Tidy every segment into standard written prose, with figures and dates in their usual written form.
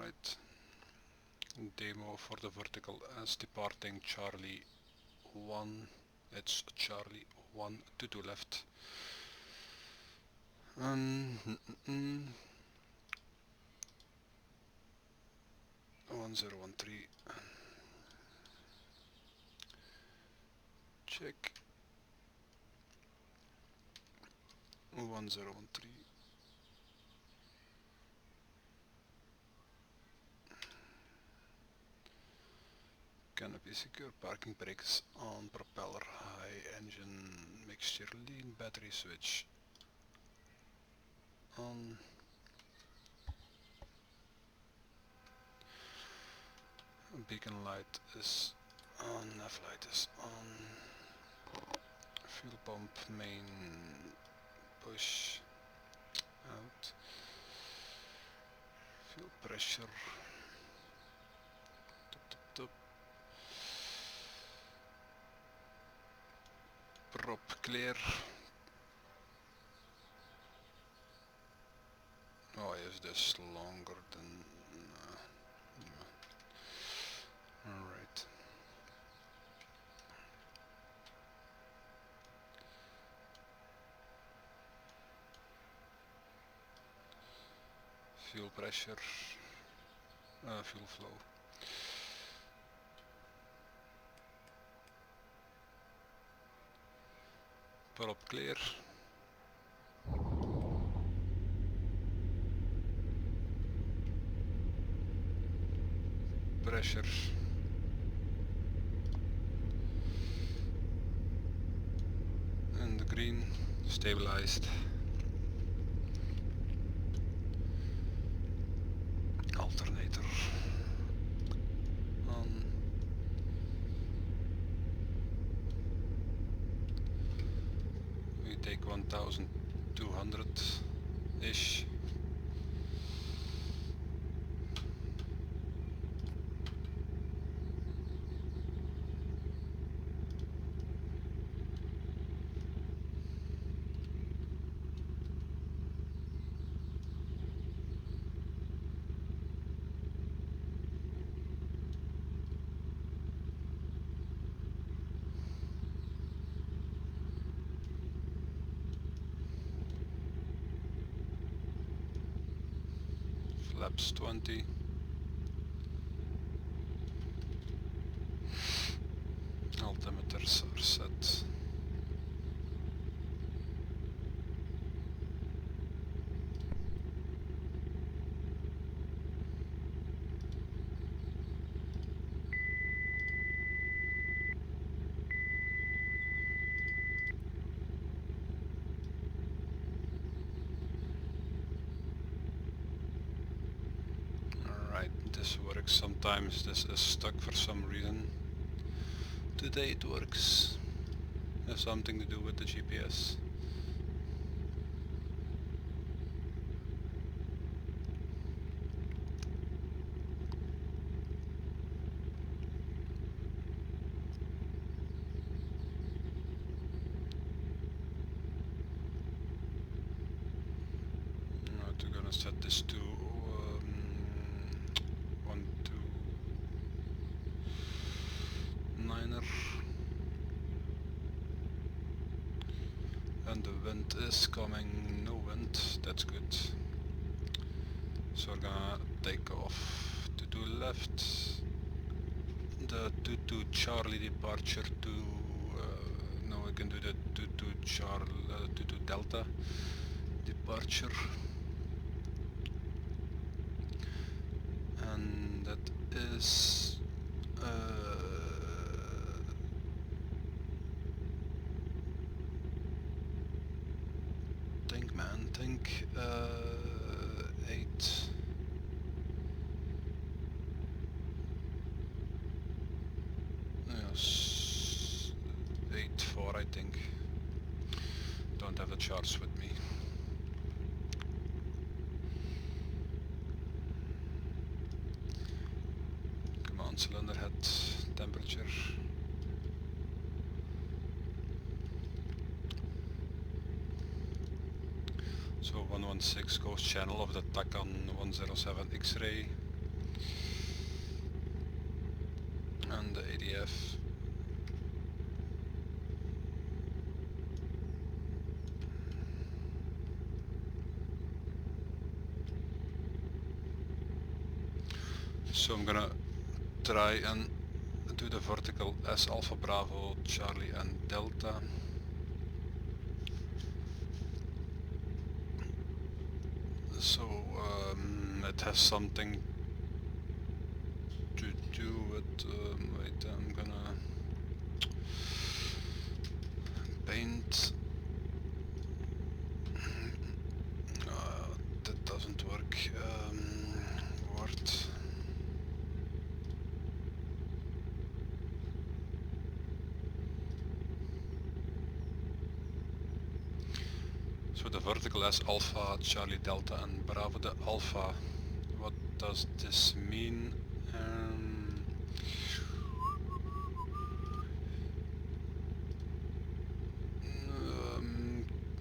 Alright, demo for the Vertical S departing Charlie 1. It's Charlie 1 to left. 1013. Check. 1013. Canopy secure, parking brakes on, propeller high, engine mixture lean, battery switch on. Beacon light is on, nav light is on. Fuel pump main push out. Fuel pressure top. Prop clear. Oh, is this longer than... Alright. Fuel pressure, fuel flow. Prop clear. Pressure. And the green, stabilized. Alternator on. We take 1200-ish. Flaps 20. Altimeters are set. Alright, this works. Sometimes this is stuck for some reason. Today it works. Has something to do with the GPS. Now we're gonna set this to 129er. And the wind is coming, no wind, that's good. So we're gonna take off to left. The 22 Charlie departure to, no, we can do the 22 Delta departure. And that is think 8 yes, 8-4 I think. Don't have the charts with me. Command cylinder head temperature. So 116 ghost channel of the TACAN 107 X-ray. and the ADF. So I'm gonna try and do the vertical S Alpha Bravo Charlie and Delta. So it has something to do with, wait, I'm gonna paint. That doesn't work. Word. So the vertical S Alpha, Charlie Delta and Bravo the Alpha. What does this mean?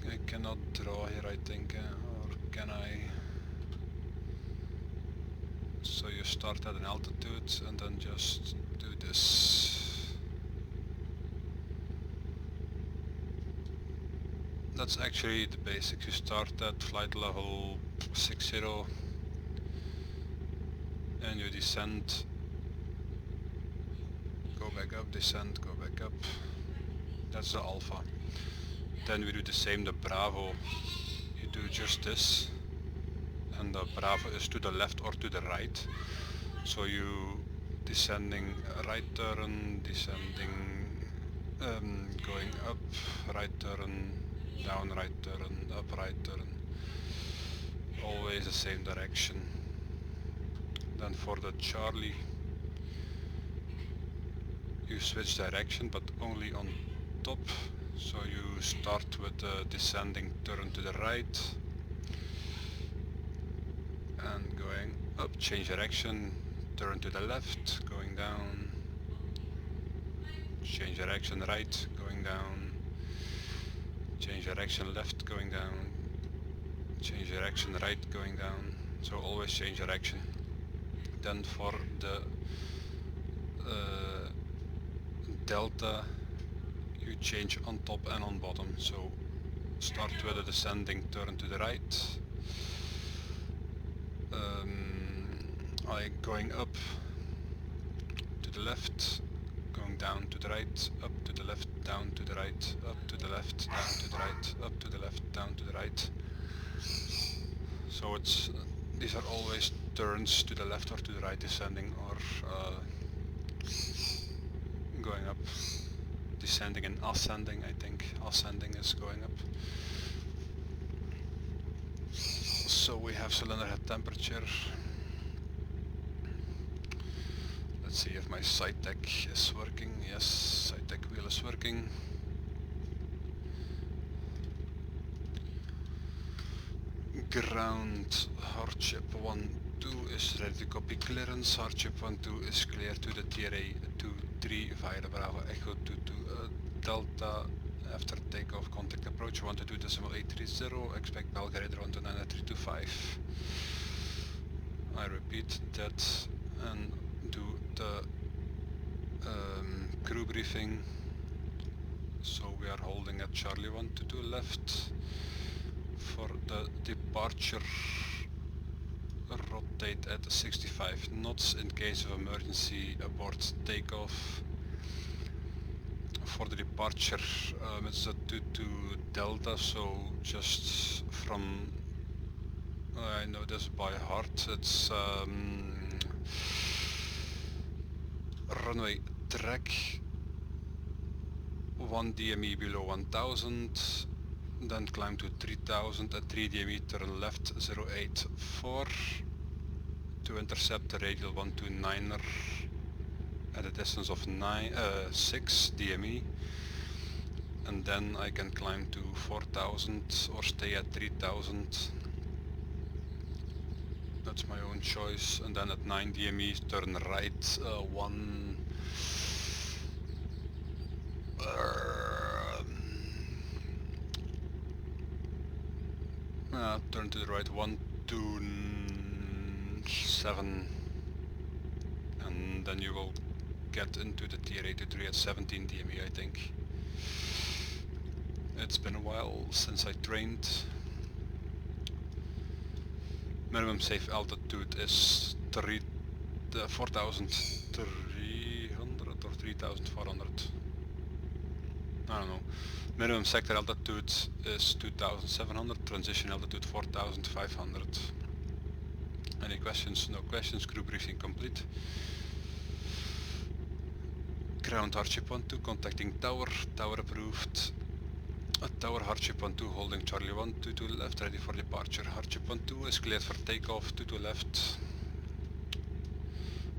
I cannot draw here, I think, or can I? So you start at an altitude and then just do this. That's actually the basics. You start at flight level 60 and you descend, go back up, descend, go back up. That's the Alpha. Then we do the same, the Bravo. You do just this, and the Bravo is to the left or to the right. So you descending right turn, descending, going up, right turn, down right turn, up right turn. Always the same direction. Then for the Charlie, you switch direction, but only on top. So you start with the descending turn to the right and going up, change direction, turn to the left, going down, change direction right, going down, change direction left, going down, change direction right, going down. So always change direction. Then for the Delta, you change on top and on bottom. So start with a descending turn to the right, going up to the left, going down to the right, up to the left, down to the right, up to the left, down to the right, up to the left, down to the right. So it's these are always turns to the left or to the right, descending or going up. Descending and ascending, I think. Ascending is going up. So we have cylinder head temperature. Let's see if my side deck is working. Yes, side deck wheel is working. Ground, hardship 1-2 is ready to copy clearance. Hardship 1-2 is clear to the TRA 2-3 via the Bravo Echo 2-2 Delta. After takeoff, contact approach 122.830. Expect Belgrade 129.325. I repeat that and do the crew briefing. So we are holding at Charlie 122 left. For the departure, rotate at 65 knots in case of emergency abort takeoff. For the departure, it's a 22 Delta, so just from, I know this by heart, it's runway track 1 DME below 1000, then climb to 3000 at 3 DME, turn left 084 to intercept the radial 129er at a distance of 6 DME, and then I can climb to 4000 or stay at 3000. That's my own choice, and then at 9 DME turn right 1 turn to the right 127 and then you will get into the tier 83 at 17 DME, I think. It's been a while since I trained. Minimum safe altitude is 4,300 or 3,400. I don't know. Minimum sector altitude is 2,700, transition altitude 4,500. Any questions? No questions. Crew briefing complete. Ground hardship 1-2, contacting tower. Tower approved. Tower hardship 1-2, holding Charlie 1, 2 to left, ready for departure. Hardship 1-2 is cleared for takeoff, 2 to left.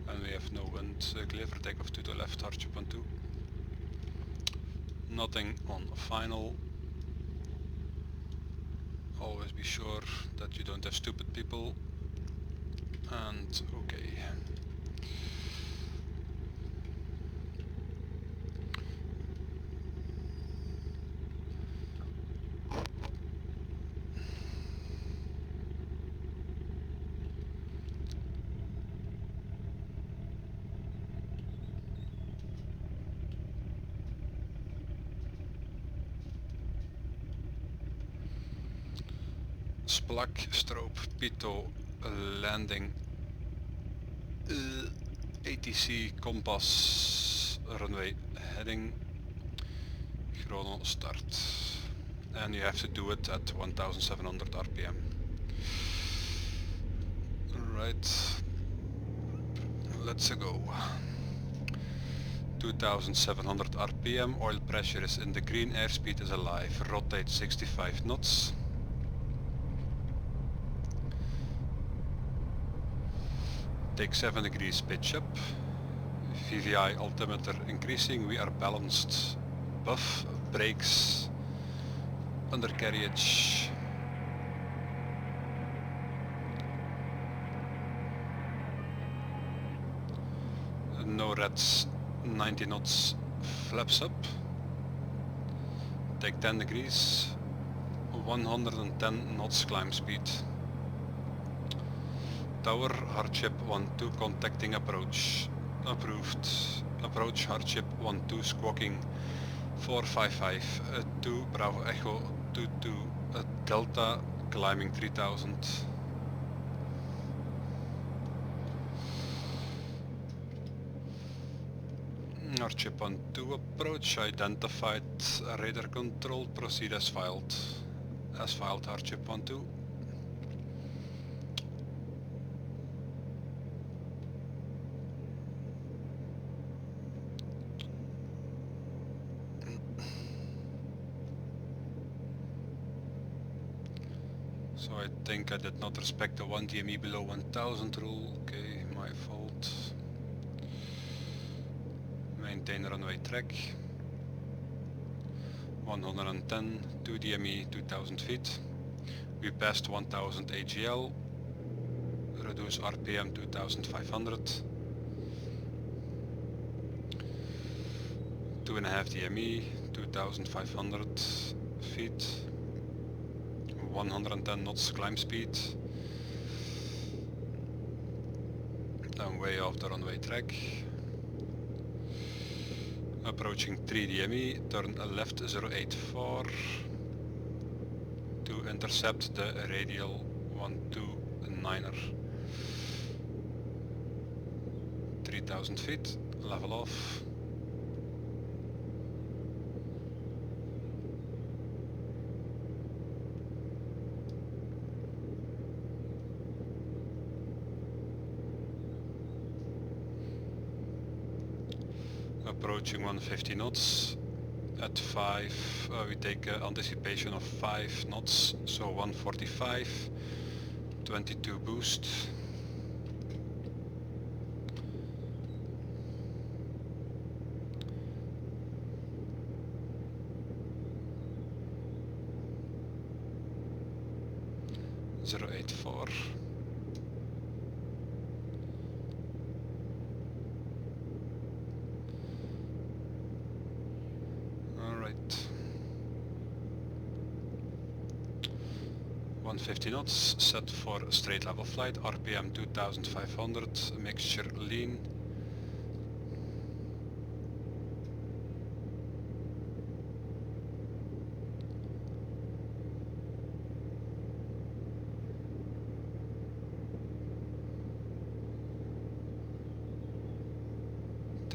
And we have no wind, clear for takeoff, 2 to left, hardship 1-2. Nothing on final. Always be sure that you don't have stupid people. And okay. Splak, stroop, Pito, landing, ATC, compass, runway, heading, chrono, start. And you have to do it at 1700 RPM. Right, let's go. 2700 RPM, oil pressure is in the green, airspeed is alive, rotate 65 knots. Take 7 degrees pitch up, VVI altimeter increasing, we are balanced, buff, brakes, undercarriage, no reds, 90 knots, flaps up, take 10 degrees, 110 knots climb speed. Tower, hardship 1-2, contacting approach, approved. Approach, hardship 1-2, squawking 455, 2, Bravo Echo 2-2, Delta, climbing 3000. Hardship 1-2, approach, identified, radar control, proceed as filed. As filed, hardship 1-2. So I think I did not respect the 1 DME below 1000 rule. Okay, my fault. Maintain runway track. 110, 2 DME, 2000 feet. We passed 1000 AGL. Reduce RPM 2500. 2.5 DME, 2500 feet. 110 knots climb speed. I'm way off the runway track. Approaching 3 DME, turn left 084 to intercept the radial 129er. 3000 feet, level off. Approaching 150 knots. At 5 we take anticipation of 5 knots, so 145, 22 boost. Zero 84. Alright. 150 knots, set for straight level flight, RPM 2500, mixture lean,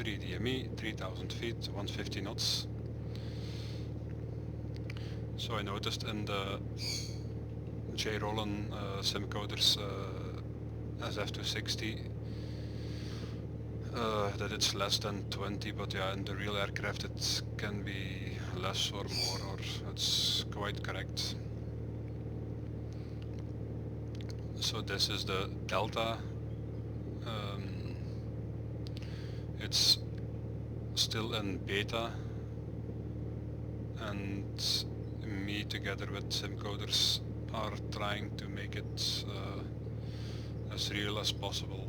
3 DME, 3000 feet, 150 knots. So I noticed in the J. Rollin Simcoder's SF260 that it's less than 20, but yeah, in the real aircraft it can be less or more, or it's quite correct. So this is the Delta. It's still in beta, and me together with Simcoders are trying to make it as real as possible.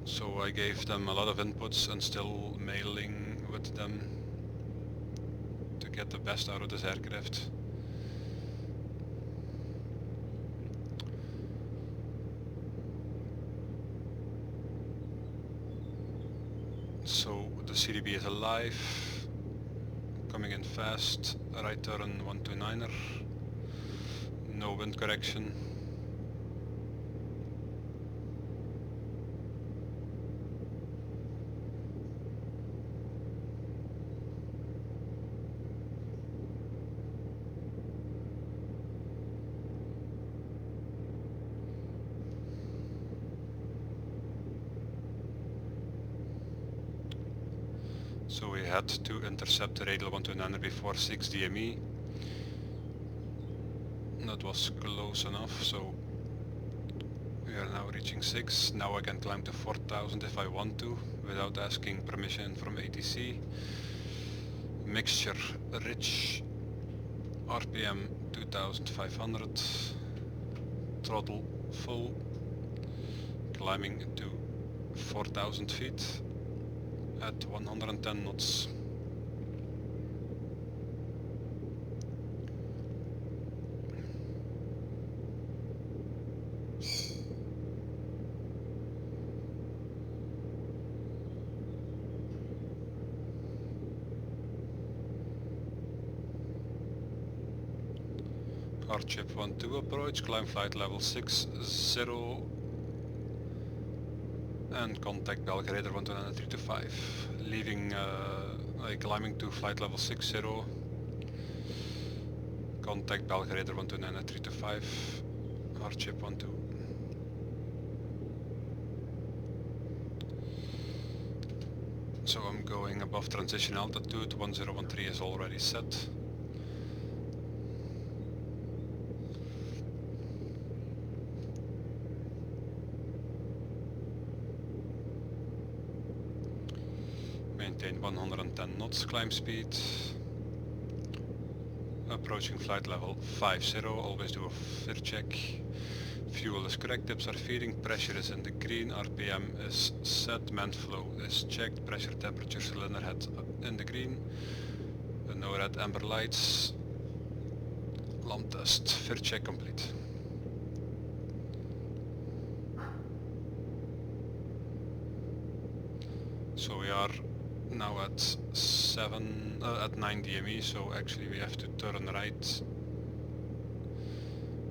So I gave them a lot of inputs and still mailing with them to get the best out of this aircraft. So the CDB is alive, coming in fast, right turn 129er, no wind correction. So we had to intercept the radial 129er before 6 DME. That was close enough, so we are now reaching 6. Now I can climb to 4000 if I want to, without asking permission from ATC. Mixture rich, RPM 2500, throttle full, climbing to 4000 feet at 110 knots. Chip 12 approach, climb flight level 60 and contact Belgrade 129 leaving, climbing to flight level 60, contact Belgrade 129 Chip 12. So I'm going above transition altitude, 1013 is already set. Maintain 110 knots climb speed. Approaching flight level 50, always do a FIR check. Fuel is correct, tips are feeding, pressure is in the green, RPM is set, man flow is checked, pressure, temperature, cylinder head in the green. No red amber lights. Land test, FIR check complete. So we are now at 9 DME, so actually we have to turn right.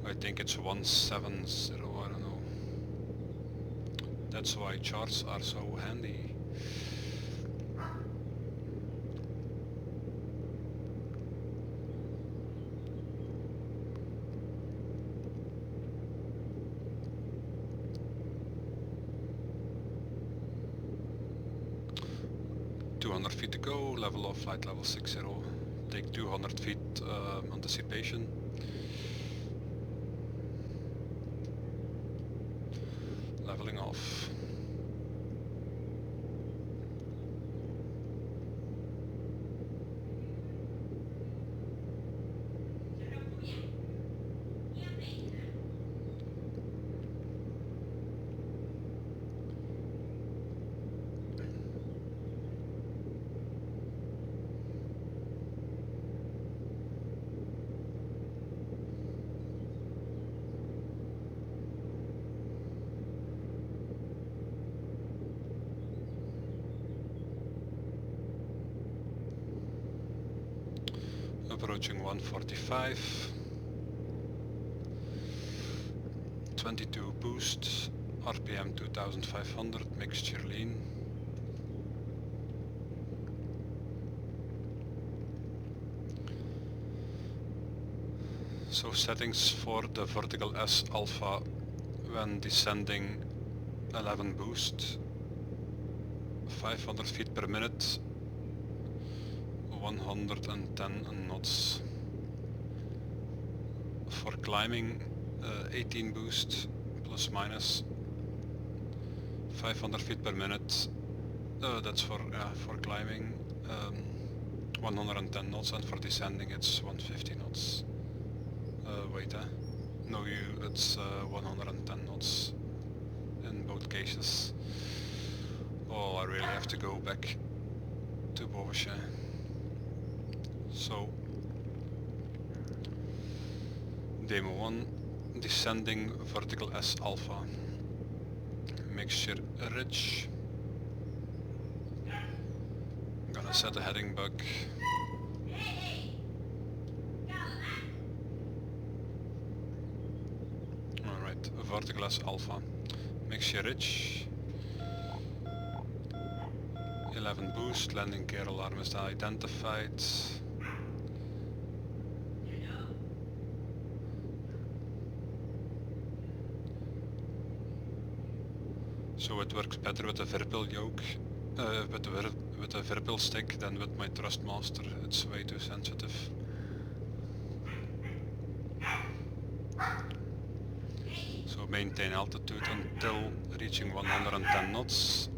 I think it's 170, I don't know. That's why charts are so handy. Feet to go, level off flight level 60, take 200 feet anticipation. Leveling off. Approaching 145, 22 boost, RPM 2500, mixture lean. So settings for the Vertical S Alpha when descending 11 boost, 500 feet per minute, 110 knots. For climbing 18 boost plus minus 500 feet per minute, that's for climbing, 110 knots, and for descending it's 150 knots. Wait, no, it's 110 knots in both cases. Oh, I really have to go back to Boveche. So, Demo 1, descending Vertical S Alpha. Mixture rich. I'm gonna set a heading bug. Alright, Vertical S Alpha. Mixture rich. 11 boost, landing gear alarm is identified. So it works better with the Virpil yoke, with the Virpil stick than with my Thrustmaster. It's way too sensitive. So maintain altitude until reaching 110 knots.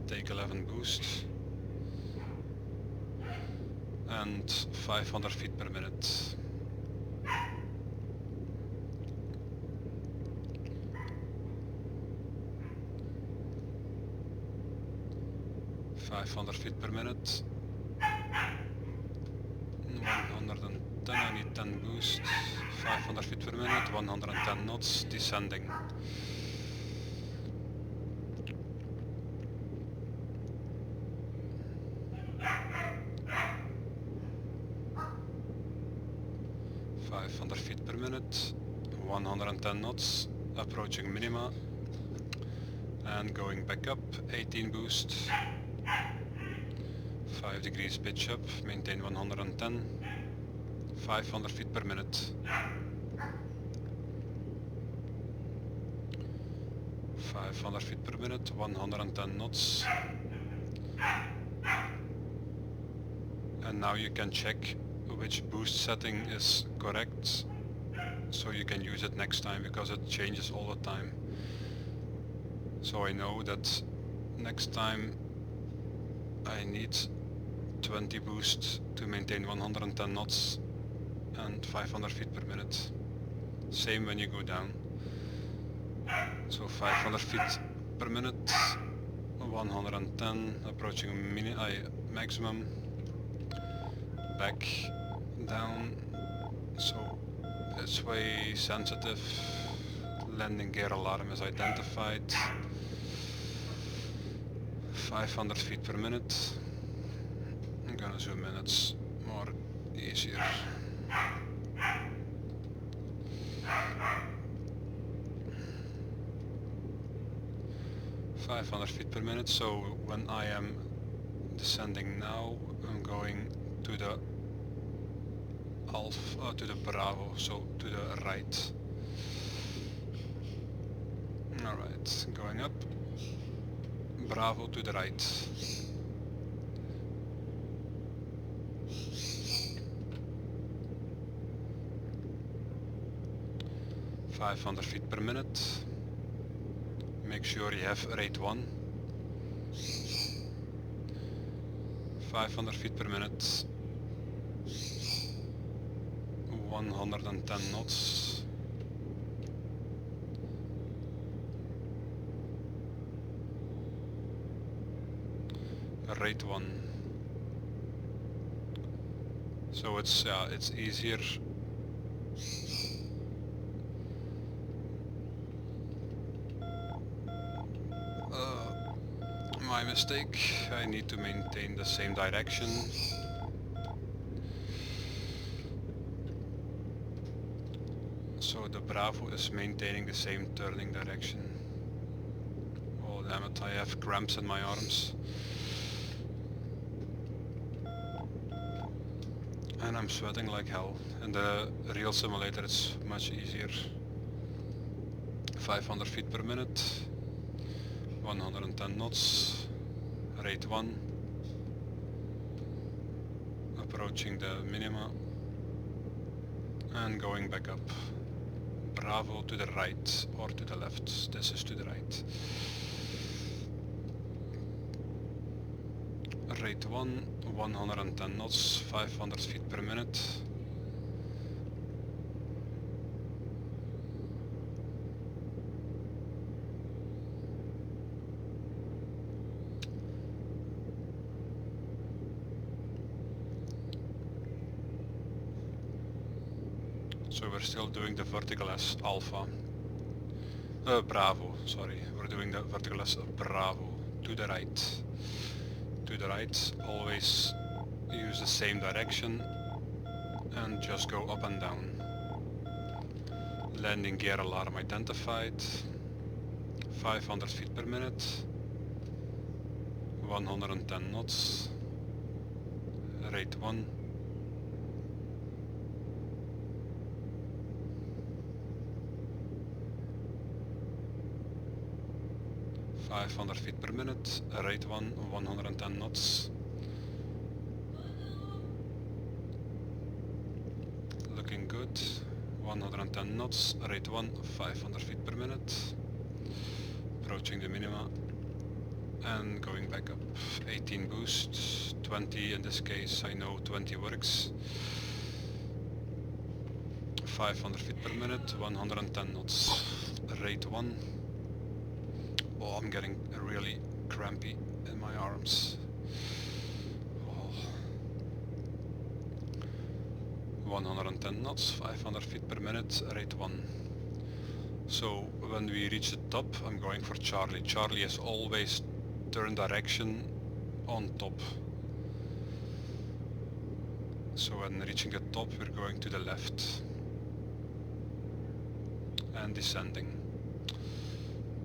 Take 11 boost. And 500 feet per minute. Feet per minute. 110, I need 10 boost. 500 feet per minute, 110 knots, descending. Feet per minute, 110 knots, approaching minima, and going back up, 18 boost, 5 degrees pitch up, maintain 110, 500 feet per minute. 500 feet per minute, 110 knots. And now you can check which boost setting is correct, so you can use it next time, because it changes all the time. So I know that next time I need 20 boost to maintain 110 knots and 500 feet per minute. Same when you go down. So 500 feet per minute, 110, approaching maximum, back, down, so it's way sensitive. Landing gear alarm is identified. 500 feet per minute. I'm gonna zoom in, it's more easier. .500 feet per minute, so when I am descending now, I'm going to the Alpha, to the Bravo, so to the right. Alright, going up, Bravo to the right. .500 feet per minute. Make sure you have rate 1. 500 feet per minute. 110 knots. Rate 1. So it's easier. My mistake. I need to maintain the same direction. So the Bravo is maintaining the same turning direction. Oh damn it, I have cramps in my arms. And I'm sweating like hell. In the real simulator it's much easier. 500 feet per minute, 110 knots, rate 1, approaching the minima and going back up. Bravo to the right or to the left. This is to the right. Rate 1, 110 knots, 500 feet per minute. So we're still doing the Vertical S Alpha. Bravo, sorry. We're doing the Vertical S Bravo. To the right. To the right. Always use the same direction and just go up and down. Landing gear alarm identified. 500 feet per minute. 110 knots. Rate 1. .500 feet per minute, rate 1, 110 knots. Looking good. 110 knots, rate 1, 500 feet per minute. Approaching the minima and going back up. 18 boost, 20 in this case, I know 20 works. 500 feet per minute, 110 knots, rate 1. Oh, I'm getting really crampy in my arms. Oh. 110 knots, 500 feet per minute, rate 1. So when we reach the top, I'm going for Charlie. Charlie is always turn direction on top. So when reaching the top, we're going to the left and descending.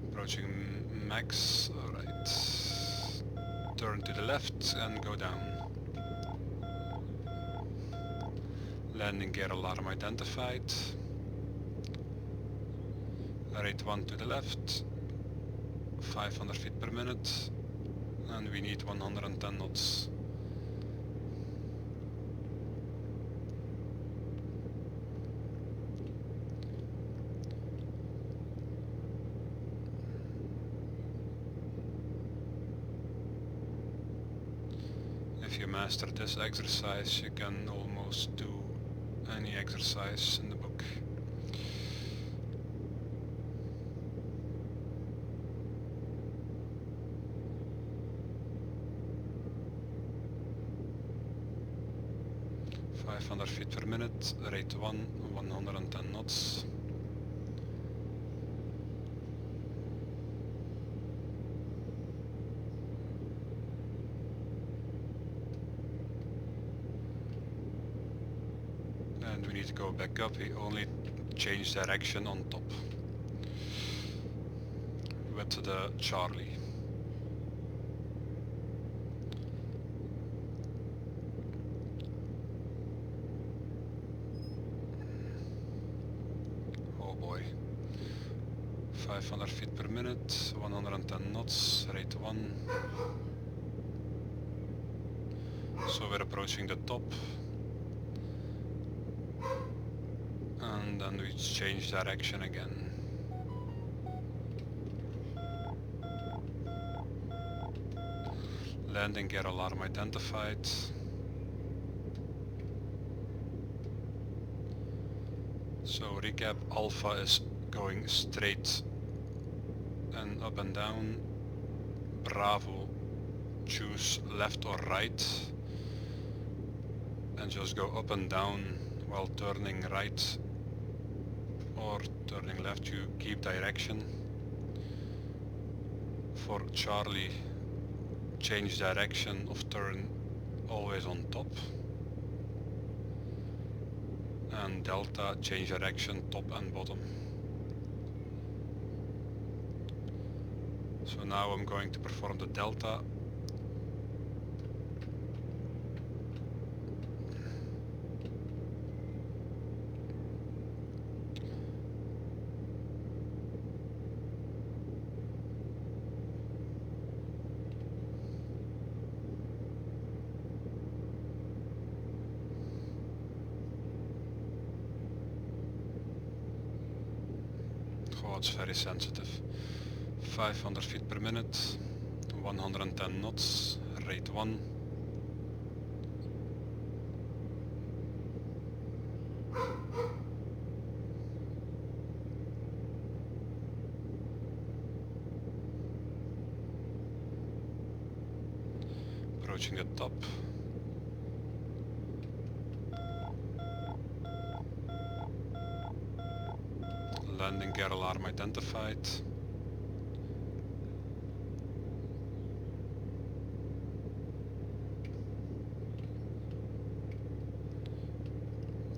Approaching max, alright. Turn to the left and go down. Landing gear alarm identified. Rate 1 to the left. 500 feet per minute. And we need 110 knots. If you master this exercise, you can almost do any exercise in the book. .500 feet per minute, rate 1, 110 knots. And we need to go back up, we only change direction on top with the Charlie. Oh boy. 500 feet per minute, 110 knots, rate 1. So we're approaching the top. And then we change direction again. Landing gear alarm identified. So recap, Alpha is going straight and up and down. Bravo, choose left or right. And just go up and down while turning right or turning left, you keep direction. For Charlie, change direction of turn always on top. and delta, change direction, top and bottom. So now I'm going to perform the delta. Oh, it's very sensitive. 500 feet per minute, 110 knots, rate 1. Approaching the top. Landing gear alarm identified.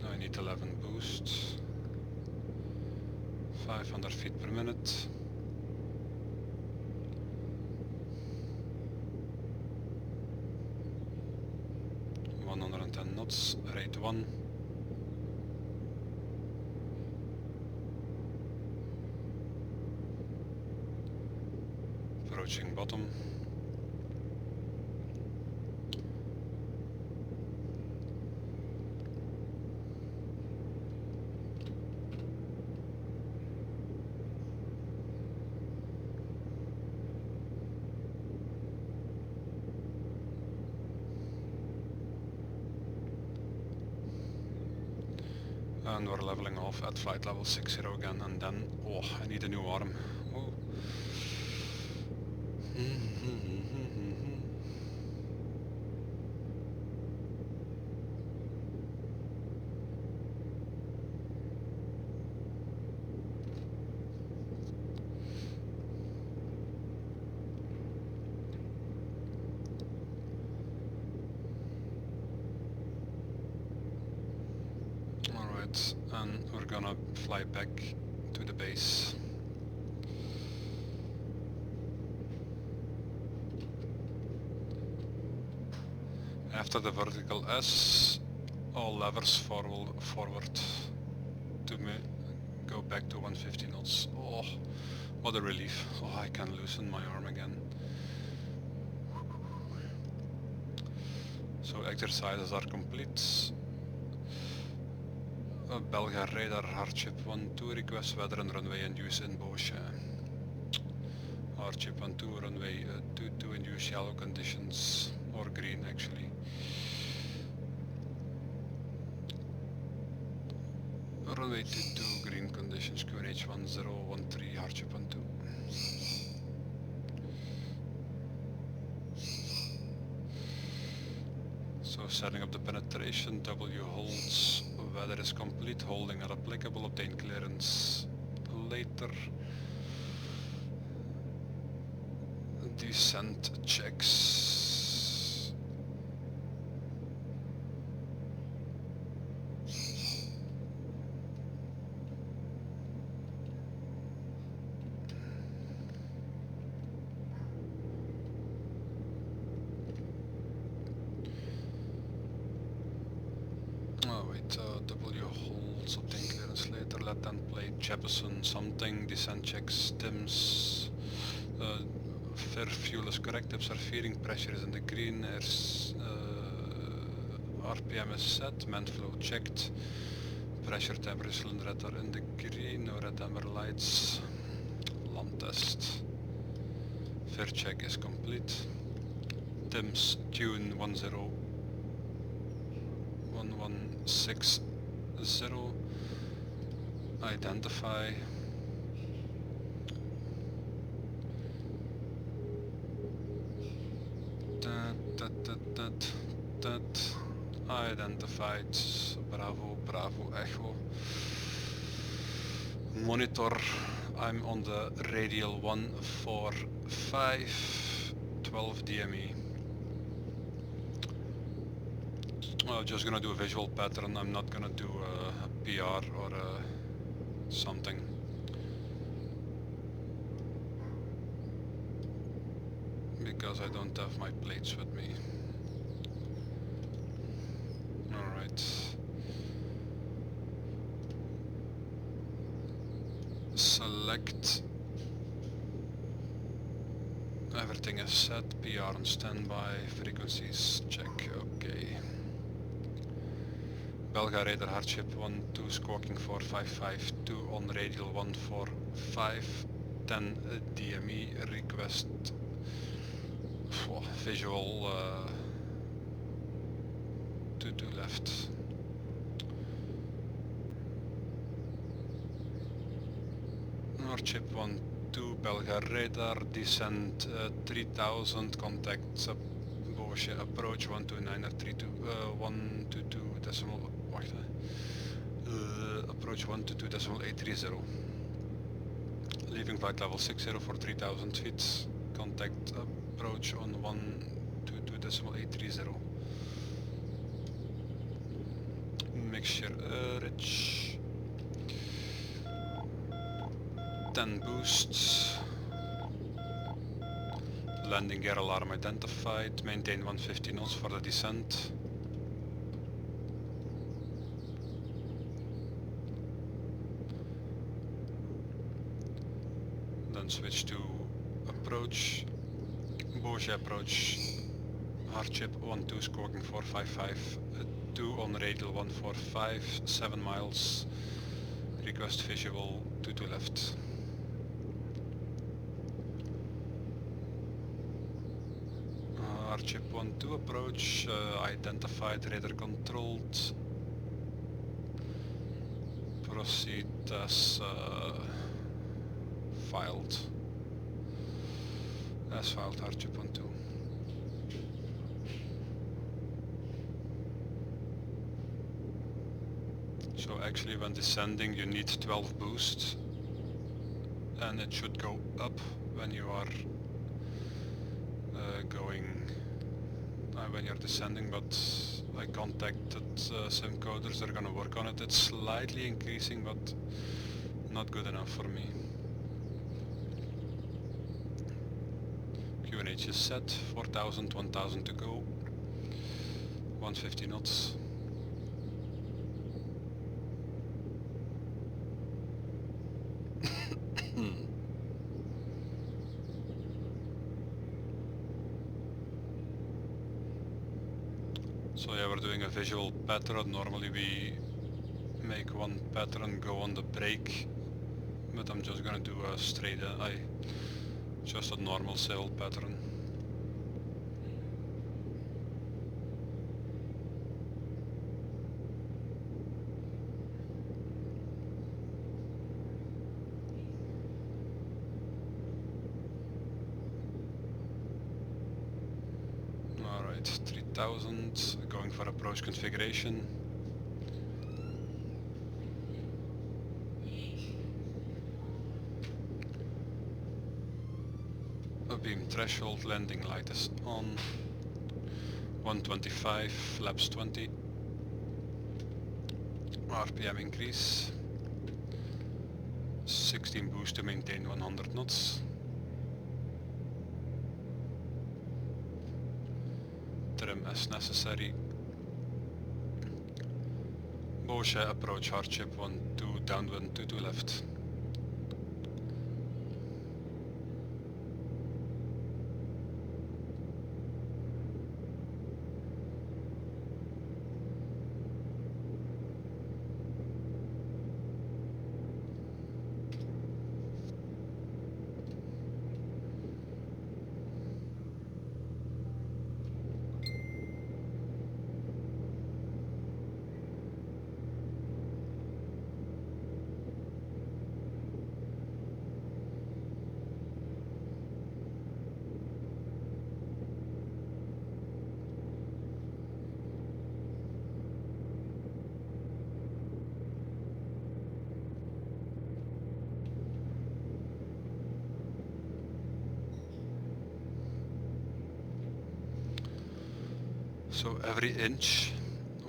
I need 11 boost. 500 feet per minute. Knots, rate 1. Approaching bottom. And we're leveling off at flight level 60 again, and then, oh, I need a new arm. Oh. Alright, and we're gonna fly back to the base. After the vertical S, all levers forward to me go back to 150 knots. Oh, what a relief. Oh, I can loosen my arm again. So exercises are complete. Belga radar hardship 12 request weather and runway induce in Bosch. Hardship 12 runway 22 induce yellow conditions, or green actually. Runway 22 green conditions, QNH 1013 hardship 12. So setting up the penetration, W holds, weather is complete, holding are applicable, obtain clearance later. Descent checks. W holds, obtain clearance later, let then play Jeppesen something, descent checks, stims, fuel is correct, observing pressure is in the green, RPM is set, man flow checked, pressure temperature cylinder are in the green, no red amber lights, land test, fair check is complete, TIMS tune 101160, identify, that identified, bravo echo, monitor, I'm on the radial 145, 12 DME, I'm just gonna do a visual pattern. I'm not gonna do a PR or something. Because I don't have my plates with me. Alright. Select. Everything is set. PR on standby. Frequencies check. Okay. Belga radar hardship 12 squawking 4552 on radial 145 10 DME request visual 22 left. Hardship 12 Belga radar descent 3000 contact Boosje approach 129 er 32 122 decimal wacht approach 122 decimal 830 leaving flight level 60 for 3000 feet contact approach on 122 decimal 830 mixture rich 10 boosts. Landing gear alarm identified. Maintain 150 knots for the descent. Then switch to approach. Bourget approach. Hardship 12 squawking 455. 2 on radial 145. 7 miles. Request visual 22 left. Hardship 12 approach, identified, radar controlled. Proceed as filed. As filed, Hardship 12. So actually when descending you need 12 boosts and it should go up when you are when you're descending, but I contacted sim coders, they're gonna work on it. It's slightly increasing but not good enough for me. QNH is set, 4000, 1000 to go, 150 knots. So yeah, we're doing a visual pattern. Normally we make one pattern go on the brake, but I'm just gonna do a straight just a normal sail pattern. Alright, 3000, going for approach configuration. Beam threshold, landing light is on. 125, flaps 20. RPM increase. 16 boost to maintain 100 knots. Trim as necessary. Bourget approach hardship 12 downwind 22 left. So every inch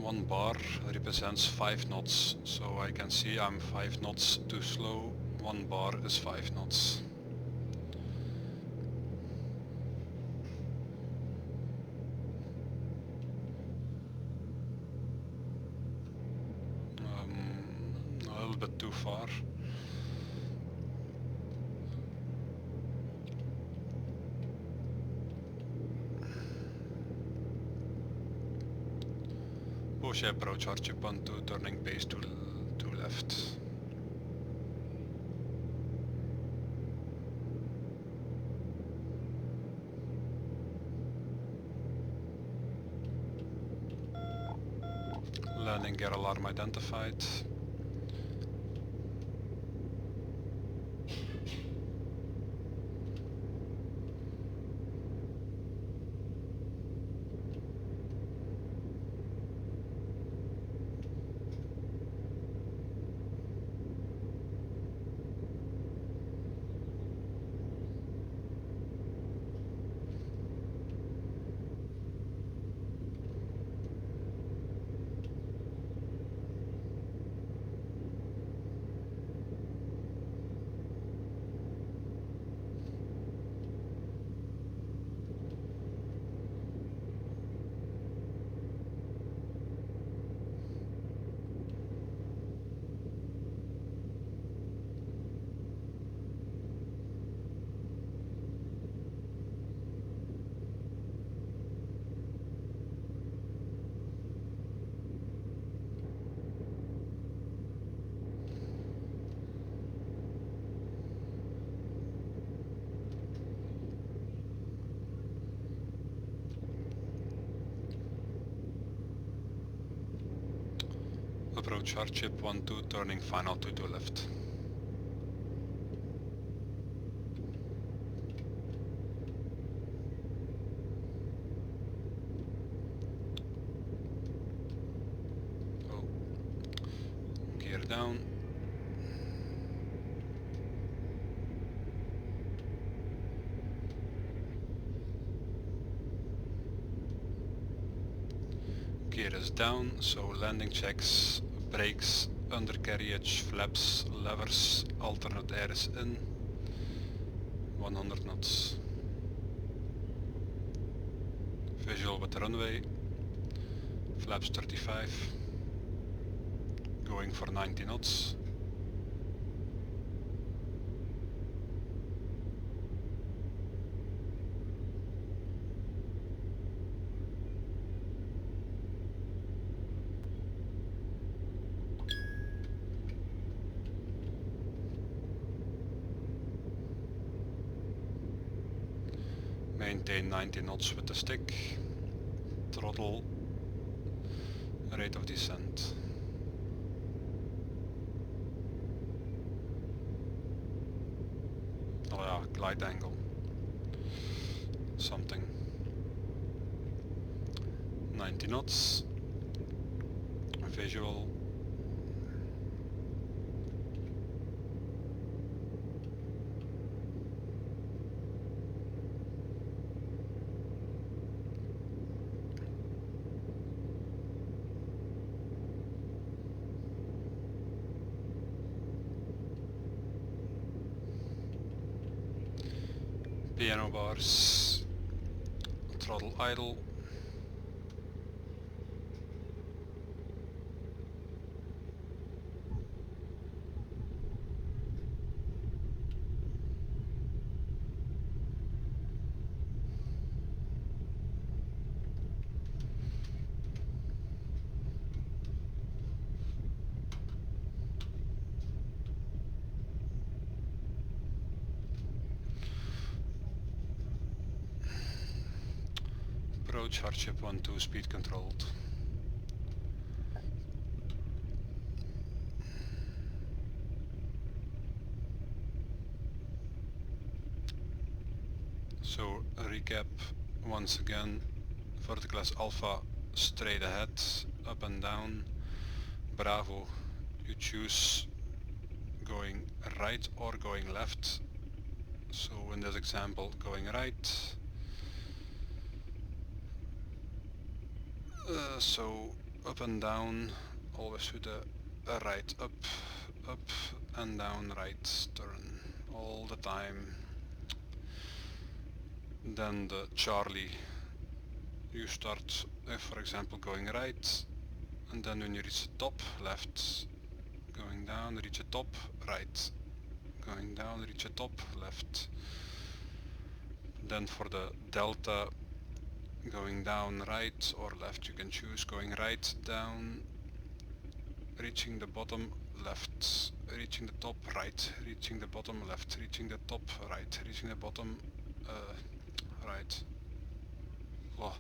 one bar represents 5 knots, so I can see I'm 5 knots too slow, one bar is 5 knots. A little bit too far. Porsche approach hardship 1-2, turning base to left. Landing gear alarm identified. Approach hardship 1-2, turning final to left. Oh. Gear down. Gear is down, so landing checks, brakes, undercarriage, flaps, levers, alternate air is in, 100 knots. Visual with the runway, flaps 35, going for 90 knots. Maintain 90 knots with the stick, throttle, rate of descent. Oh yeah, glide angle, something. 90 knots, visual. Piano bars, throttle idle. Approach hardship 1-2, speed controlled. So recap once again, Vertical S Alpha straight ahead, up and down. Bravo, you choose going right or going left. So in this example, going right. So up and down, always with a right, up, and down, right turn, all the time. Then the Charlie, you start, for example, going right, and then when you reach the top, left, going down, reach the top, right, going down, reach the top, left. Then for the delta, going down, right or left, you can choose, going right, down, reaching the bottom, left, reaching the top, right, reaching the bottom, left, reaching the top, right, reaching the bottom, right. Oh,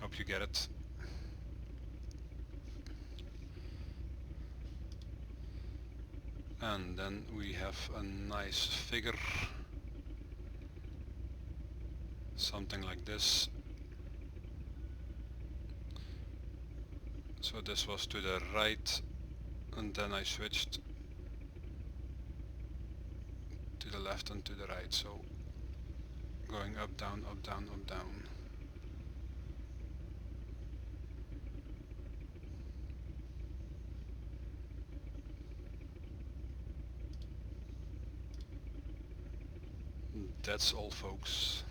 hope you get it. And then we have a nice figure, something like this. So this was to the right, and then I switched to the left and to the right, so going up, down, up, down, up, down. That's all, folks.